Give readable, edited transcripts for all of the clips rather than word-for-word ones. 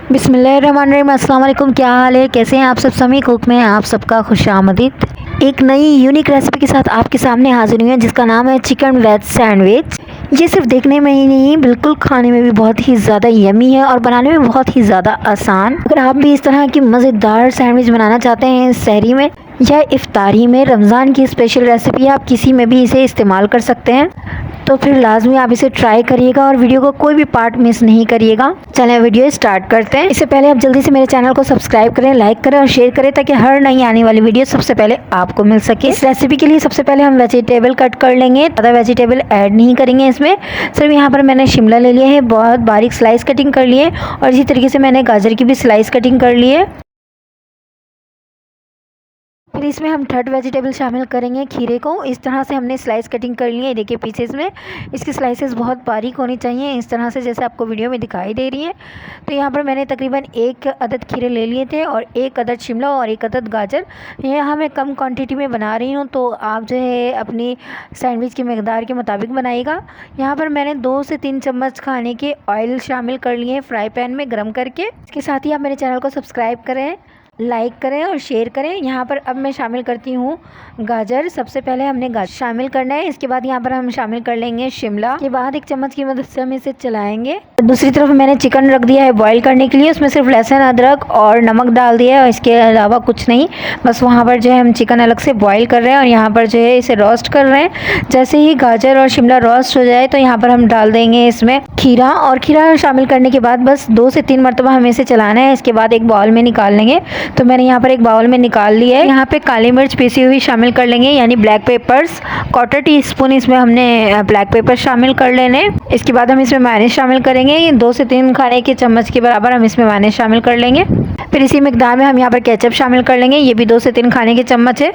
बिस्मिल्लाहिर्रहमानिर्रहीम। अस्सलाम वालेकुम। क्या हाल है, कैसे हैं आप सब? समी कुक में आप सबका खुशामदीद। एक नई यूनिक रेसिपी के साथ आपके सामने हाजिर हुई है जिसका नाम है चिकन वेज सैंडविच। ये सिर्फ देखने में ही नहीं बिल्कुल खाने में भी बहुत ही ज़्यादा यमी है और बनाने में बहुत ही ज़्यादा आसान। अगर आप भी इस तरह की मज़ेदार सैंडविच बनाना चाहते हैं सहरी में या इफ्तारी में, रमज़ान की स्पेशल रेसिपी, आप किसी में भी इसे इस्तेमाल कर सकते हैं, तो फिर लाजमी आप इसे ट्राई करिएगा और वीडियो को कोई भी पार्ट मिस नहीं करिएगा। चलें वीडियो स्टार्ट करते हैं। इससे पहले आप जल्दी से मेरे चैनल को सब्सक्राइब करें, लाइक करें और शेयर करें ताकि हर नई आने वाली वीडियो सबसे पहले आपको मिल सके। इस रेसिपी के लिए सबसे पहले हम वेजिटेबल कट कर लेंगे। ज़्यादा वेजिटेबल ऐड नहीं करेंगे इसमें। सिर्फ यहाँ पर मैंने शिमला ले लिया है, बहुत बारीक स्लाइस कटिंग कर लिए, और इसी तरीके से मैंने गाजर की भी स्लाइस कटिंग कर ली है। फिर इसमें हम थर्ड वेजिटेबल शामिल करेंगे, खीरे को। इस तरह से हमने स्लाइस कटिंग कर ली है। देखिए पीसेस में इसकी स्लाइसेस बहुत बारीक होनी चाहिए, इस तरह से जैसे आपको वीडियो में दिखाई दे रही है। तो यहाँ पर मैंने तकरीबन 1 अदद खीरे ले लिए थे और 1 अदद शिमला और 1 अदद गाजर। यह मैं कम क्वांटिटी में बना रही हूँ, तो आप जो है अपनी सैंडविच की मकदार के मुताबिक बनाइएगा। यहाँ पर मैंने 2 से 3 चम्मच खाने के ऑयल शामिल कर लिए हैं फ्राई पैन में गर्म करके। इसके साथ ही आप मेरे चैनल को सब्सक्राइब करें, लाइक करें और शेयर करें। यहाँ पर अब मैं शामिल करती हूँ गाजर। सबसे पहले हमने गाजर शामिल करना है। इसके बाद यहाँ पर हम शामिल कर लेंगे शिमला। के बाद 1 चम्मच की मदद से हम इसे चलाएंगे। दूसरी तरफ मैंने चिकन रख दिया है बॉईल करने के लिए। उसमें सिर्फ लहसुन, अदरक और नमक डाल दिया है और इसके अलावा कुछ नहीं। बस वहाँ पर जो है हम चिकन अलग से बॉईल कर रहे हैं और यहाँ पर जो है इसे रोस्ट कर रहे हैं। जैसे ही गाजर और शिमला रोस्ट हो जाए तो यहाँ पर हम डाल देंगे इसमें खीरा, और खीरा शामिल करने के बाद बस 2 से 3 मरतबा हमें इसे चलाना है। इसके बाद एक बाउल में निकाल लेंगे। तो मैंने यहाँ पर एक बाउल में निकाल लिया है। यहाँ पे काली मिर्च पीसी हुई शामिल कर लेंगे, यानी ब्लैक पेपर्स। 1/4 टीस्पून इसमें हमने ब्लैक पेपर शामिल कर लेने। इसके बाद हम इसमें मेयोनेज़ शामिल करेंगे। 2 से 3 खाने के चम्मच के बराबर हम इसमें मेयोनेज़ शामिल कर लेंगे। फिर इसी मिकदार में हम यहाँ पर केचप शामिल कर लेंगे। ये भी 2 से 3 खाने के चम्मच है,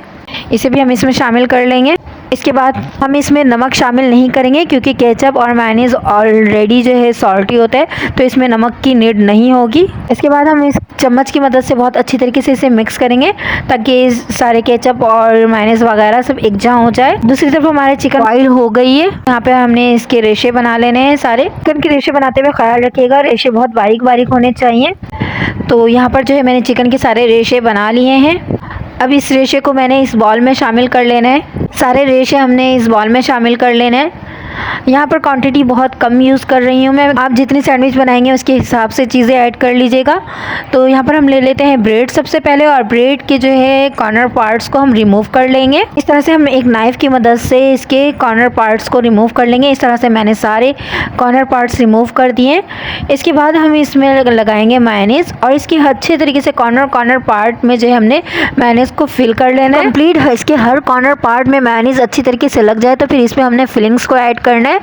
इसे भी हम इसमें शामिल कर लेंगे। इसके बाद हम इसमें नमक शामिल नहीं करेंगे क्योंकि केचप और मेयोनेज़ ऑलरेडी जो है सॉल्टी होता है, तो इसमें नमक की नीड नहीं होगी। इसके बाद हम इस चम्मच की मदद से बहुत अच्छी तरीके से इसे मिक्स करेंगे ताकि सारे केचप और मेयोनेज़ वगैरह सब एकजा हो जाए। दूसरी तरफ हमारे चिकन बॉईल हो गई है। यहाँ पे हमने इसके रेशे बना लेने हैं सारे। चिकन के रेशे बनाते हुए ख्याल रखिएगा, रेशे बहुत बारीक बारीक होने चाहिए। तो यहाँ पर जो है मैंने चिकन के सारे रेशे बना लिए हैं। अब इस रेशे को मैंने इस बॉल में शामिल कर लेना है। सारे रेशे हमने इस बॉल में शामिल कर लेना है। यहाँ पर क्वांटिटी बहुत कम यूज़ कर रही हूँ मैं। आप जितनी सैंडविच बनाएंगे उसके हिसाब से चीज़ें ऐड कर लीजिएगा। तो यहाँ पर हम ले लेते हैं ब्रेड सबसे पहले, और ब्रेड के जो है कॉर्नर पार्ट्स को हम रिमूव कर लेंगे। इस तरह से हम एक नाइफ़ की मदद से इसके कॉर्नर पार्ट्स को रिमूव कर लेंगे। इस तरह से मैंने सारे कॉर्नर पार्ट्स रिमूव कर दिए। इसके बाद हम इसमें लगाएंगे मेयोनेज़, और इसकी अच्छे तरीके से कॉर्नर पार्ट में जो है हमने मेयोनेज़ को फिल कर लेना है। कंप्लीट इसके हर कॉर्नर पार्ट में मेयोनेज़ अच्छी तरीके से लग जाए तो फिर इसमें हमने फिलिंग्स को ऐड करना है।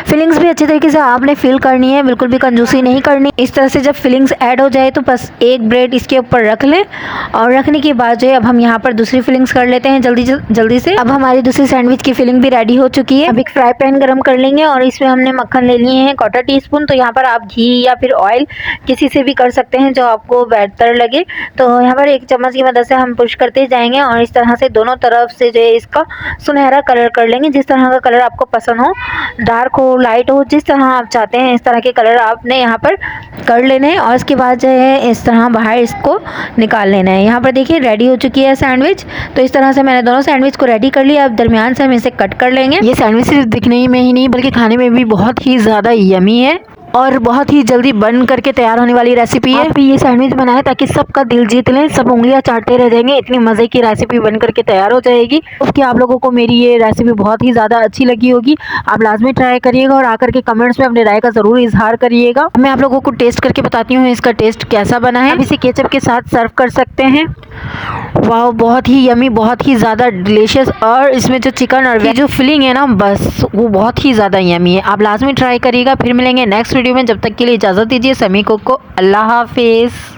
फिलिंग्स भी अच्छे तरीके से आपने फिल करनी है, बिल्कुल भी कंजूसी नहीं करनी। इस तरह से जब फिलिंग्स ऐड हो जाए तो बस एक ब्रेड इसके ऊपर रख लें, और रखने के बाद जो है अब हम यहाँ पर दूसरी फिलिंग्स कर लेते हैं जल्दी से। अब हमारी दूसरी सैंडविच की फिलिंग भी रेडी हो चुकी है। अब एक फ्राई पैन गरम कर लेंगे और इसमें हमने मक्खन ले लिए हैं 1/4 टीस्पून। तो यहाँ पर आप घी या फिर ऑयल किसी से भी कर सकते हैं जो आपको बेहतर लगे। तो यहाँ पर 1 चम्मच की मदद से हम पुश करते जाएंगे और इस तरह से दोनों तरफ से जो है इसका सुनहरा कलर कर लेंगे। जिस तरह का कलर आपको पसंद हो, डार्क हो, लाइट हो, जिस तरह आप चाहते हैं इस तरह के कलर आपने यहाँ पर कर लेने हैं। और इसके बाद जो है इस तरह बाहर इसको निकाल लेना है। यहाँ पर देखिए रेडी हो चुकी है सैंडविच। तो इस तरह से मैंने दोनों सैंडविच को रेडी कर लिया। अब दरमियान से हम इसे कट कर लेंगे। ये सैंडविच सिर्फ दिखने में ही नहीं बल्कि खाने में भी बहुत ही ज़्यादा यमी है और बहुत ही जल्दी बन करके तैयार होने वाली रेसिपी है। आप भी ये सैंडविच बनाएं ताकि सबका दिल जीत लें, सब उंगलियां चाटते रह जाएंगे। इतनी मज़े की रेसिपी बन करके तैयार हो जाएगी। उसकी आप लोगों को मेरी ये रेसिपी बहुत ही ज़्यादा अच्छी लगी होगी। आप लाजमी ट्राई करिएगा और आकर के कमेंट्स में अपने राय का ज़रूर इजहार करिएगा। मैं आप लोगों को टेस्ट करके बताती हूँ इसका टेस्ट कैसा बना है। अब इसे केचप के साथ सर्व कर सकते हैं। वाह, बहुत ही यमी, बहुत ही ज़्यादा डिलीशियस। और इसमें जो चिकन और जो फिलिंग है ना, बस वो बहुत ही ज़्यादा यमी है। आप लाजमी ट्राई करिएगा। फिर मिलेंगे नेक्स्ट वीडियो में। जब तक के लिए इजाज़त दीजिए समी कुक को। अल्लाह हाफिज़।